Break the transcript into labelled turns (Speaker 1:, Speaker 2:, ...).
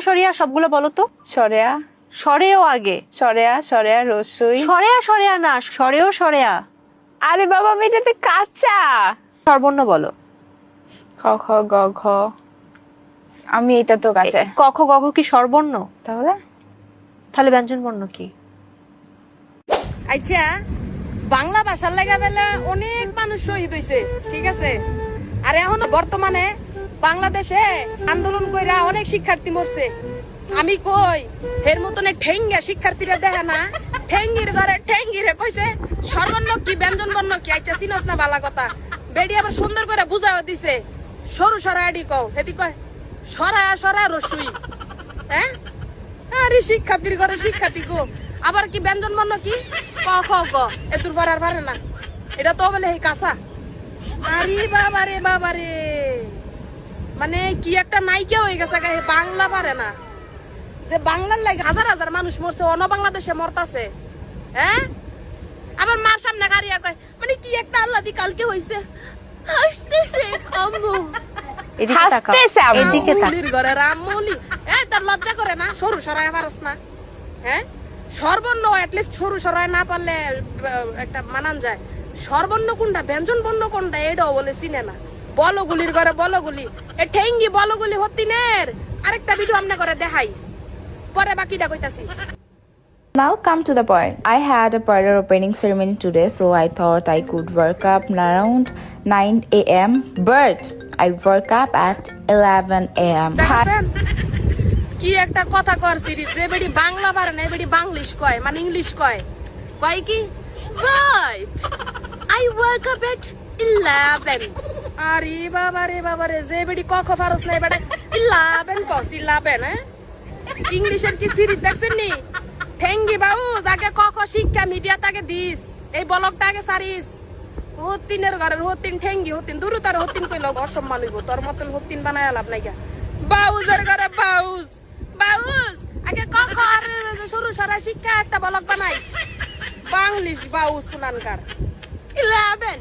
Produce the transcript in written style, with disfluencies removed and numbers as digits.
Speaker 1: সরিয়া সবগুলো বলো তো।
Speaker 2: সরেয়া
Speaker 1: সরেও আগে।
Speaker 2: সরেয়া সরেয়া রসুই
Speaker 1: সরেয়া সরেয়া না, সরেও সরেয়া।
Speaker 2: আরে বাবা আমি এটাতে কাঁচা
Speaker 1: স্বরবর্ণ বলো।
Speaker 2: খ খ গ ঘ আমি এটা তো কাঁচা
Speaker 1: ক খ গ ঘ কি স্বরবর্ণ?
Speaker 2: তাহলে
Speaker 1: তাহলে ব্যঞ্জন বর্ণ কি?
Speaker 3: আচ্ছা, বাংলা ভাষার লাগা বেলা অনেক মানুষ শহীদ হয়েছে, ঠিক আছে। আর এখনো বর্তমানে বাংলাদেশে আন্দোলন কইরা অনেক শিক্ষার্থী মরছে। আমি কই এর মতনে ঠেঙ্গা শিক্ষার্থীরা দেখে না, ঠেঙ্গির ঘরে ঠেঙ্গিরে কইছে স্বরবর্ণ কি ব্যঞ্জন বর্ণ কি। আচ্ছা চিনস না বালা কথা, বেডি আবার সুন্দর করে বুঝাও দিছে। সরু সরাইডি কও, হেদি কয় সরায়া সরা রসুই। হ্যাঁ, আরে শিক্ষার্থীর ঘরে শিক্ষার্থী গো, আবার কি ব্যঞ্জন বর্ণ কি ক খ গ এতুর পারার পারে না, এটা তো বলে এই কাঁচা। আরে বাবারে বাবারে, মানে কি একটা নায়িকা হয়ে গেছে গায়ে, বাংলা পারে না। যে বাংলার লাগে হাজার হাজার মানুষ মরছে, অন্য বাংলাদেশে মরতাছে। হ্যাঁ, আবার মার সামনে গাড়িয়া কয় মানে কি একটা আল্লাহ দি কালকে হইছে, হাসতেছে আম্মু।
Speaker 1: এদিকে তাকাও,
Speaker 2: হাসতেছে আম্মু।
Speaker 1: এদিকে তাকাও।
Speaker 3: রামমৌলির ঘরে রামমৌলি, এই তোর লজ্জা করে না? সরু সরাই পারস না? হ্যাঁ, সর্বর্ণ অ্যাটলিস্ট সরু সরাই না পারলে একটা মানান যায়। সর্বর্ণ কোনটা ব্যঞ্জন বর্ণ কোনটা এটাও বলে চিনে না। বলগুলির ঘরে বলগুলি, এ ঠেঙ্গি বলগুলি হতিনের আরেকটা ভিডিও আমনে করে দেখাই, পরে বাকিটা কইতাছি।
Speaker 2: Now come to the point. I had a parlor opening ceremony today, so I thought I could work up around 9 a.m. But I woke up at 11 a.m.
Speaker 3: দেখছেন কি একটা কথা কর সিরিজ, যে বেডি বাংলা পারে না, বেডি বাংলিশ কয়, মানে ইংলিশ কয়। কয় কি রাইট, আই ওয়েক আপ এট 11। আরে বাবা রে বাবা রে, যে বেডি ক খ পারস না বেটা 11 কস 11। হ্যাঁ, ইংলিশের কি সিরিজ দেখছেন নি? ঠেঙ্গি বাবু যাকে ক খ শিক্ষা মিডিয়া তাকে দিস, এই ব্লগটা আগে সারিস। হতিনের ঘরের হতিন ঠেঙ্গি হতিন দূর, তার হতিন কইলো অসম্মান হইব, তোর মতন হতিন বানায় লাভ নাই। বাউজের ঘরে বাউজ বাউজ আগে ক খ আর শুরু সারা শিক্ষা একটা ব্লগ বানাই, বাংলিশ বাউজ কুনানকার 11।